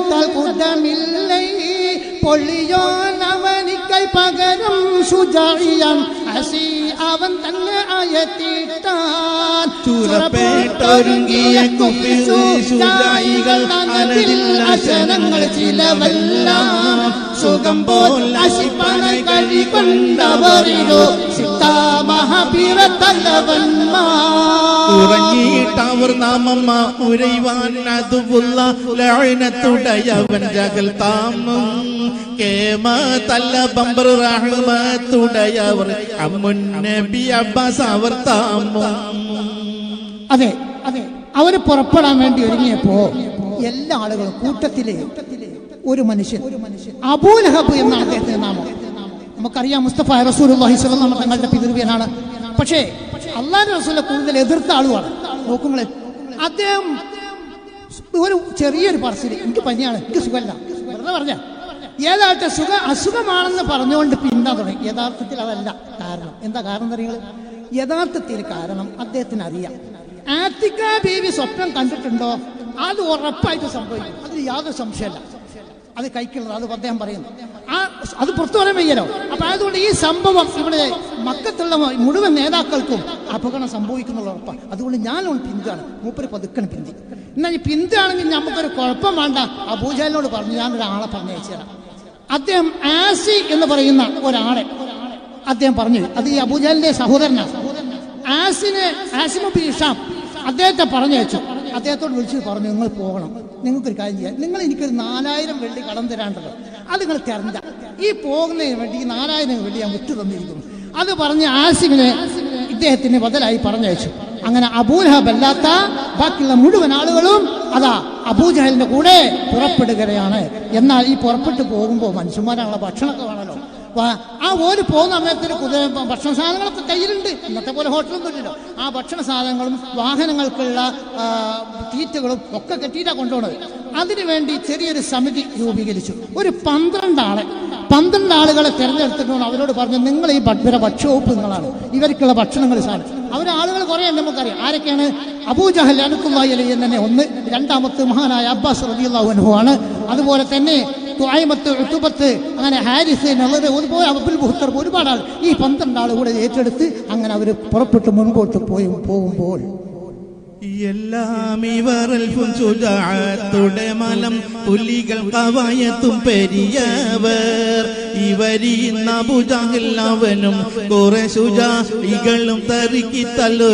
വീണത്താൽ കുടമില്ലേ പൊള്ളിയോൻ അവനിക്കൈ പകരം ശുജാഇയാൻ അസി അവൻ തന്നെ ആയത്തിട്ടാൻ ചുരപ്പേട്ടൊരുങ്ങിയ ശുജായികൾ അനതിൽ അശനങ്ങൾ ചിലവെല്ലാം സുഖം പോൽ അശിപ്പനായി കഴികൊണ്ടവരിലോ ഉറങ്ങിയിട്ടവർ നാമമ്മ ഉരൈവാൻ അതുള്ള ലഅനത്തുടയവൻ ജഗൽ താമും കേമ തല്ല ബംബർ റഹ്മത്തുടയവർ അമ്മുൻ നബി അബ്ബാസ് അവർ താമും. അതെ അതെ, അവര് പുറപ്പെടാൻ വേണ്ടി ഒരുങ്ങിയപ്പോ എല്ലാ ആളുകളും കൂട്ടത്തിലെ ഒരു മനുഷ്യൻ അബൂ ലഹബ് എന്നാണ് അദ്ദേഹത്തിന്റെ നാമം. നമുക്കറിയാം മുസ്തഫ റസൂലുള്ളാഹി സ്വല്ലല്ലാഹു അലൈഹി വസല്ലം തങ്ങളുടെ പിതൃവ്യനാണ്. പക്ഷേ അല്ലാഹുവിന്റെ റസൂലിനെ കൂടുതൽ എതിർത്ത ആളുമാണ്. നോക്കുങ്ങളെ, അദ്ദേഹം ഒരു ചെറിയൊരു പറച്ചിൽ, എനിക്ക് പനിയാണ്, എനിക്ക് സുഖമല്ല, വെറുതെ പറഞ്ഞ ഏതായിട്ട് അസുഖമാണെന്ന് പറഞ്ഞുകൊണ്ട് പിന്താൻ തുടങ്ങി. യഥാർത്ഥത്തിൽ അതല്ല കാരണം. എന്താ കാരണം അറിയുന്നത്? യഥാർത്ഥത്തിൽ കാരണം അദ്ദേഹത്തിന് അറിയാം, ആത്തിക്ക ബീവി സ്വപ്നം കണ്ടിട്ടുണ്ടോ അത് ഉറപ്പായിട്ട് സംഭവിക്കും, അതിൽ യാതൊരു സംശയമല്ല. അത് കൈക്കുള്ളത്, അത് അദ്ദേഹം പറയുന്നു. അത് പുറത്തു പറയാൻ വയ്യല്ലോ. അപ്പൊ അതുകൊണ്ട് ഈ സംഭവം ഇവിടെ മക്കത്തുള്ള മുഴുവൻ നേതാക്കൾക്കും അപകടം സംഭവിക്കുന്നുള്ള ഉറപ്പാണ്. അതുകൊണ്ട് ഞാനോട് പിന്താണ്, മൂപ്പര് പതുക്കണ് പിന്തി. എന്നാൽ ഈ പിന്താണെങ്കിൽ നമുക്കൊരു കുഴപ്പം വേണ്ട. അബൂജഹലിനോട് പറഞ്ഞു, ഞാനൊരാളെ പറഞ്ഞയച്ചു തരാം. അദ്ദേഹം ആസി എന്ന് പറയുന്ന ഒരാളെ അദ്ദേഹം പറഞ്ഞു. അത് ഈ അബൂജഹലിന്റെ സഹോദരനാണ്. ആസിമു ബിൻ ഹിഷാം അദ്ദേഹത്തെ പറഞ്ഞയച്ചു. അദ്ദേഹത്തോട് വിളിച്ച് പറഞ്ഞു, നിങ്ങൾ പോകണം, നിങ്ങൾക്കൊരു കാര്യം ചെയ്യാം, നിങ്ങൾ എനിക്കൊരു 4000 വെള്ളി കടം തരാണ്ടല്ലോ, അത് നിങ്ങൾ തരണ്ട. ഈ പോകുന്നതിന് വേണ്ടി ഈ 4000 വെള്ളി ഞാൻ വിട്ടു തന്നിരിക്കുന്നു. അത് പറഞ്ഞ് ആസിമിനെ ഇദ്ദേഹത്തിന് ബദലായി പറഞ്ഞയച്ചു. അങ്ങനെ അബൂലഹബ് അല്ലാത്ത ബാക്കിയുള്ള മുഴുവൻ ആളുകളും അതാ അബൂജഹലിന്റെ കൂടെ പുറപ്പെടുകയാണ്. എന്നാൽ ഈ പുറപ്പെട്ടു പോകുമ്പോൾ മനുഷ്യന്മാരാണല്ലോ, ഭക്ഷണമൊക്കെ വേണമല്ലോ. ആ ഓര് പോകുന്ന സമയത്തിന് ഭക്ഷണ സാധനങ്ങളൊക്കെ കയ്യിലുണ്ട്. ഇന്നത്തെ പോലെ ഹോട്ടലൊന്നും ഇല്ലല്ലോ. ആ ഭക്ഷണ സാധനങ്ങളും വാഹനങ്ങൾക്കുള്ള തീറ്റകളും ഒക്കെ കെട്ടിയിട്ടാണ് കൊണ്ടുപോകുന്നത്. അതിനുവേണ്ടി ചെറിയൊരു സമിതി രൂപീകരിച്ചു. ഒരു 12 ആളുകളെ തിരഞ്ഞെടുത്തിട്ടുണ്ട്. അവരോട് പറഞ്ഞു, നിങ്ങൾ ഈ ഭക്ഷ്യവകുപ്പ് നിങ്ങളാണ്, ഇവർക്കുള്ള ഭക്ഷണങ്ങൾ സാധനം. ആളുകൾ കുറേ ഉണ്ട്, നമുക്കറിയാം. ആരൊക്കെയാണ്? അബൂജഹൽ ലഅനത്തുല്ലാഹി അലൈഹി തന്നെ ഒന്ന്, രണ്ടാമത്തെ മഹാനായ അബ്ബാസ് റളിയല്ലാഹു അൻഹു ആണ്. അതുപോലെ തന്നെ തുഐമത്ത്, ഉതുബത്ത്, അങ്ങനെ ഹാരിസ്, നളർ, അതുപോലെ അബുൽ ബുഹ്തർ, ഒരുപാട് ആൾ. ഈ 12 ആൾ കൂടെ ഏറ്റെടുത്ത് അങ്ങനെ അവർ പുറപ്പെട്ട് മുൻപോട്ട് പോകുമ്പോൾ എല്ലാം ഇവറിൽ ശുജാഅത്തുടെ മലം പുലികൾ കവായത്തും പെരിയവർ ഇവരിന്ന അബൂജഹൽ അവനും കുറെ ശുജാഇകളും തറുക്കി തല്ലു